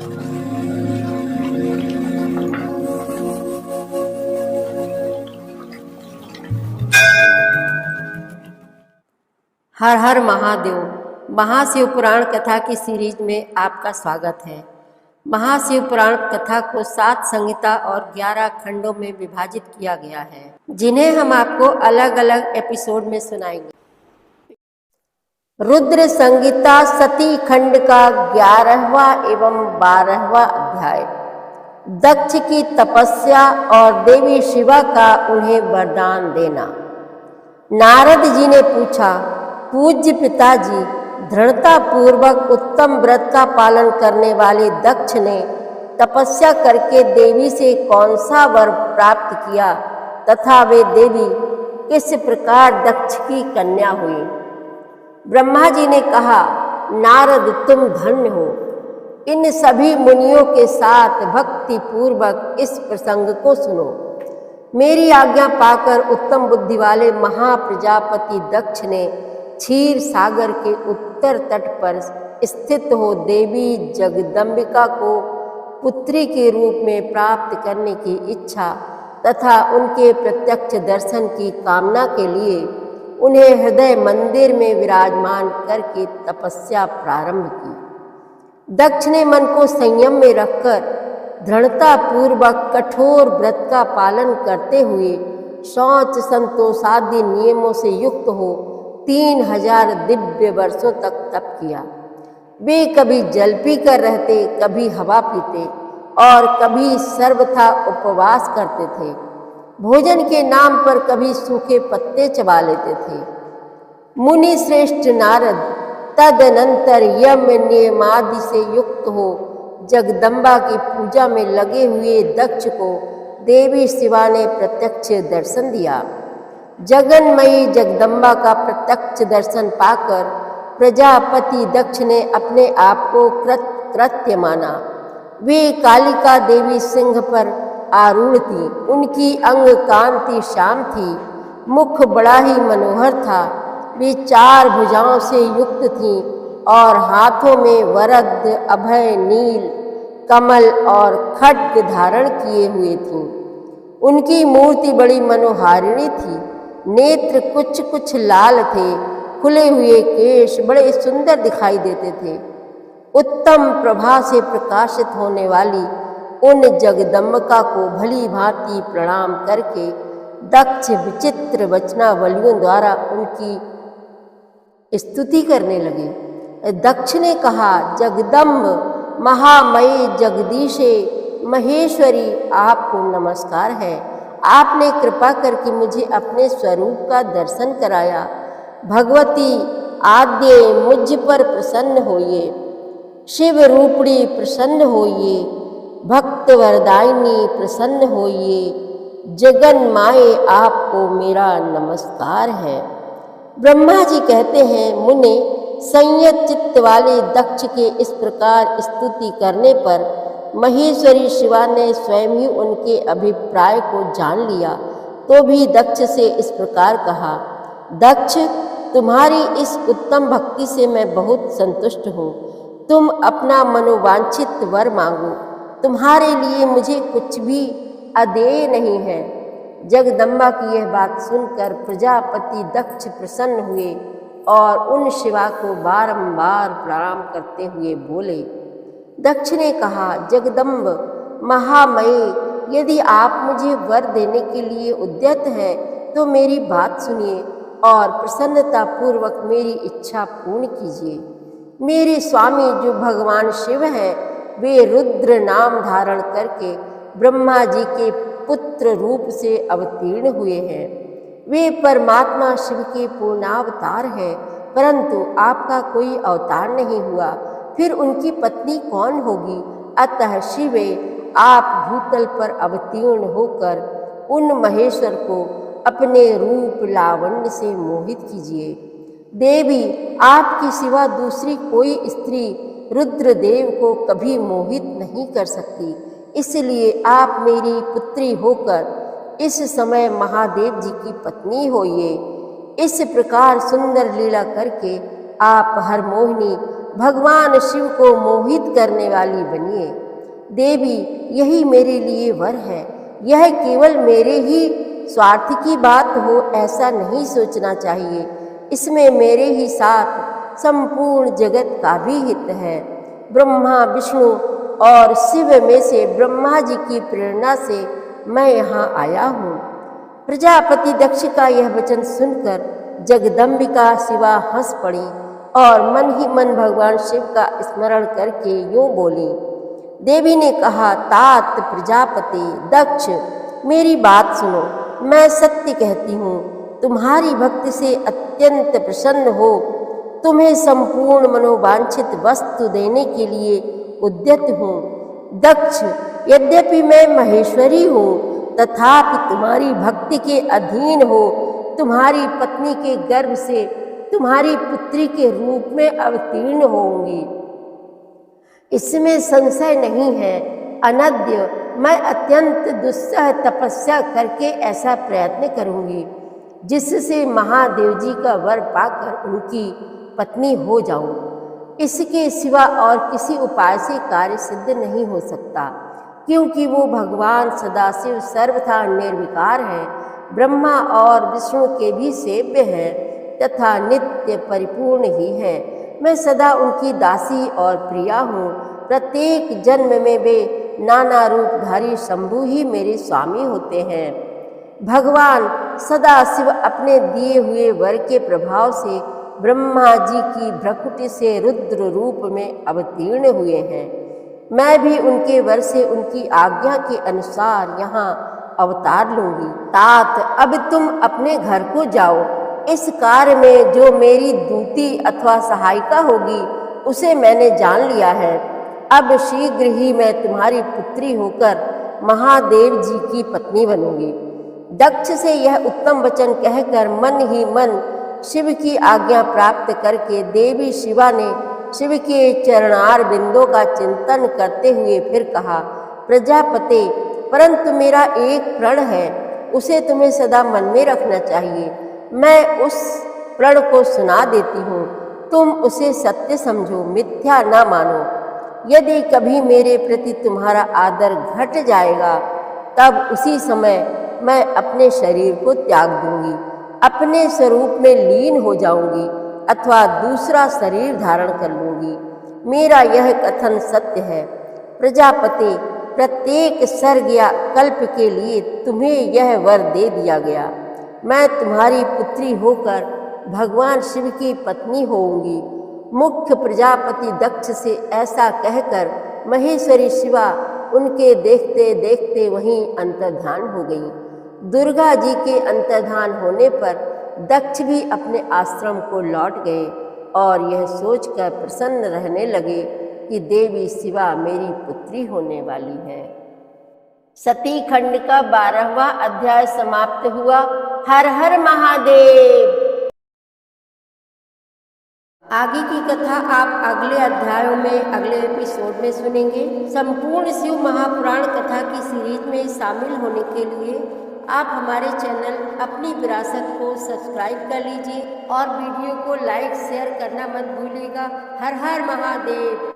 हर हर महादेव। महाशिव पुराण कथा की सीरीज में आपका स्वागत है। महाशिव पुराण कथा को 7 संहिता और 11 खंडों में विभाजित किया गया है, जिन्हें हम आपको अलग अलग एपिसोड में सुनाएंगे। रुद्र संहिता सती खंड का 11वां एवं 12वां अध्याय। दक्ष की तपस्या और देवी शिवा का उन्हें वरदान देना। नारद जी ने पूछा, पूज्य पिताजी, दृढ़ता पूर्वक उत्तम व्रत का पालन करने वाले दक्ष ने तपस्या करके देवी से कौन सा वर प्राप्त किया तथा वे देवी किस प्रकार दक्ष की कन्या हुई? ब्रह्मा जी ने कहा, नारद, तुम धन्य हो। इन सभी मुनियों के साथ भक्ति पूर्वक इस प्रसंग को सुनो। मेरी आज्ञा पाकर उत्तम बुद्धि वाले महाप्रजापति दक्ष ने क्षीर सागर के उत्तर तट पर स्थित हो देवी जगदम्बिका को पुत्री के रूप में प्राप्त करने की इच्छा तथा उनके प्रत्यक्ष दर्शन की कामना के लिए उन्हें हृदय मंदिर में विराजमान करके तपस्या प्रारंभ की। दक्ष ने मन को संयम में रखकर दृढ़ता पूर्वक कठोर व्रत का पालन करते हुए शौच संतोषादि नियमों से युक्त हो 3000 दिव्य वर्षों तक तप किया। वे कभी जल पीकर रहते, कभी हवा पीते और कभी सर्वथा उपवास करते थे। भोजन के नाम पर कभी सूखे पत्ते चबा लेते थे। मुनि श्रेष्ठ नारद तदनंतर यम नियमादि से युक्त हो जगदम्बा की पूजा में लगे हुए दक्ष को देवी शिवा ने प्रत्यक्ष दर्शन दिया। जगन्मयी जगदम्बा का प्रत्यक्ष दर्शन पाकर प्रजापति दक्ष ने अपने आप को कृत्य माना। वे कालिका देवी सिंह पर आरूढ़ थी। उनकी अंग कांति श्याम थी, मुख बड़ा ही मनोहर था। वे 4 भुजाओं से युक्त थीं और हाथों में वरद, अभय, नील, कमल और खड्ग धारण किए हुए थीं। उनकी मूर्ति बड़ी मनोहारिणी थी। नेत्र कुछ कुछ लाल थे। खुले हुए केश बड़े सुंदर दिखाई देते थे। उत्तम प्रभा से प्रकाशित होने वाली उन जगदम्बिका को भली भांति प्रणाम करके दक्ष विचित्र वचनावलियों द्वारा उनकी स्तुति करने लगे। दक्ष ने कहा, जगदम्ब, महामयी, जगदीशे, महेश्वरी, आपको नमस्कार है। आपने कृपा करके मुझे अपने स्वरूप का दर्शन कराया। भगवती आद्य मुझ पर प्रसन्न होइए। शिव रूपणी प्रसन्न होइए। भक्त वरदायिनी प्रसन्न होइए। जगन माए, आपको मेरा नमस्कार है। ब्रह्मा जी कहते हैं, मुने, संयत चित्त वाले दक्ष के इस प्रकार स्तुति करने पर महेश्वरी शिवा ने स्वयं ही उनके अभिप्राय को जान लिया तो भी दक्ष से इस प्रकार कहा, दक्ष, तुम्हारी इस उत्तम भक्ति से मैं बहुत संतुष्ट हूँ। तुम अपना मनोवांछित वर मांगो। तुम्हारे लिए मुझे कुछ भी अदेय नहीं है। जगदम्बा की यह बात सुनकर प्रजापति दक्ष प्रसन्न हुए और उन शिवा को बारंबार प्रणाम करते हुए बोले। दक्ष ने कहा, जगदम्ब, महामयी, यदि आप मुझे वर देने के लिए उद्यत हैं तो मेरी बात सुनिए और प्रसन्नता पूर्वक मेरी इच्छा पूर्ण कीजिए। मेरे स्वामी जो भगवान शिव हैं, वे रुद्र नाम धारण करके ब्रह्मा जी के पुत्र रूप से अवतीर्ण हुए हैं। वे परमात्मा शिव के पूर्णावतार हैं, परंतु आपका कोई अवतार नहीं हुआ। फिर उनकी पत्नी कौन होगी? अतः शिवे, आप भूतल पर अवतीर्ण होकर उन महेश्वर को अपने रूप लावण्य से मोहित कीजिए। देवी, आपके सिवा दूसरी कोई स्त्री रुद्रदेव को कभी मोहित नहीं कर सकती। इसलिए आप मेरी पुत्री होकर इस समय महादेव जी की पत्नी होइए। इस प्रकार सुंदर लीला करके आप हरमोहिनी भगवान शिव को मोहित करने वाली बनिए। देवी, यही मेरे लिए वर है। यह केवल मेरे ही स्वार्थ की बात हो ऐसा नहीं सोचना चाहिए। इसमें मेरे ही साथ संपूर्ण जगत का भी हित है। ब्रह्मा, विष्णु और शिव में से ब्रह्मा जी की प्रेरणा से मैं यहाँ आया हूँ। प्रजापति दक्ष का यह वचन सुनकर जगदम्बिका शिवा हंस पड़ी और मन ही मन भगवान शिव का स्मरण करके यूं बोली। देवी ने कहा, तात प्रजापति दक्ष, मेरी बात सुनो। मैं सत्य कहती हूँ, तुम्हारी भक्ति से अत्यंत प्रसन्न हो तुम्हें संपूर्ण मनोवांछित वस्तु देने के लिए उद्यत हूँ। दक्ष, यद्यपि मैं महेश्वरी हूँ तथापि तुम्हारी भक्ति के अधीन हो तुम्हारी पत्नी के गर्भ से तुम्हारी पुत्री के रूप में अवतीर्ण होंगी, इसमें संशय नहीं है। अनद्य मैं अत्यंत दुस्सह तपस्या करके ऐसा प्रयत्न करूंगी जिससे महादेव जी का वर पाकर उनकी पत्नी हो जाऊं। इसके सिवा और किसी उपाय से कार्य सिद्ध नहीं हो सकता, क्योंकि वो भगवान सदाशिव सर्वथा निर्विकार है, ब्रह्मा और विष्णु के भी सेव्य है तथा नित्य परिपूर्ण ही है। मैं सदा उनकी दासी और प्रिया हूँ। प्रत्येक जन्म में वे नाना रूपधारी शंभु ही मेरे स्वामी होते हैं। भगवान सदाशिव अपने दिए हुए वर के प्रभाव से ब्रह्मा जी की भ्रकुटी से रुद्र रूप में अवतीर्ण हुए हैं। मैं भी उनके वर से उनकी आज्ञा के अनुसार यहाँ अवतार लूंगी। तात, अब तुम अपने घर को जाओ। इस कार्य में जो मेरी दूती अथवा सहायिका होगी उसे मैंने जान लिया है। अब शीघ्र ही मैं तुम्हारी पुत्री होकर महादेव जी की पत्नी बनूंगी। दक्ष से यह उत्तम वचन कहकर मन ही मन शिव की आज्ञा प्राप्त करके देवी शिवा ने शिव के चरणार बिंदों का चिंतन करते हुए फिर कहा, प्रजापते, परंतु मेरा एक प्रण है, उसे तुम्हें सदा मन में रखना चाहिए। मैं उस प्रण को सुना देती हूँ, तुम उसे सत्य समझो, मिथ्या ना मानो। यदि कभी मेरे प्रति तुम्हारा आदर घट जाएगा तब उसी समय मैं अपने शरीर को त्याग दूंगी, अपने स्वरूप में लीन हो जाऊंगी अथवा दूसरा शरीर धारण कर लूंगी। मेरा यह कथन सत्य है। प्रजापति, प्रत्येक सर्ग या कल्प के लिए तुम्हें यह वर दे दिया गया। मैं तुम्हारी पुत्री होकर भगवान शिव की पत्नी होऊंगी। मुख्य प्रजापति दक्ष से ऐसा कहकर महेश्वरी शिवा उनके देखते देखते वहीं अंतर्धान हो गई। दुर्गा जी के अंतर्धान होने पर दक्ष भी अपने आश्रम को लौट गए और यह सोचकर प्रसन्न रहने लगे कि देवी शिवा मेरी पुत्री होने वाली है। सती खंड का 12वां अध्याय समाप्त हुआ। हर हर महादेव। आगे की कथा आप अगले अध्यायों में अगले एपिसोड में सुनेंगे। संपूर्ण शिव महापुराण कथा की सीरीज में शामिल होने के लिए आप हमारे चैनल अपनी विरासत को सब्सक्राइब कर लीजिए और वीडियो को लाइक शेयर करना मत भूलिएगा। हर हर महादेव।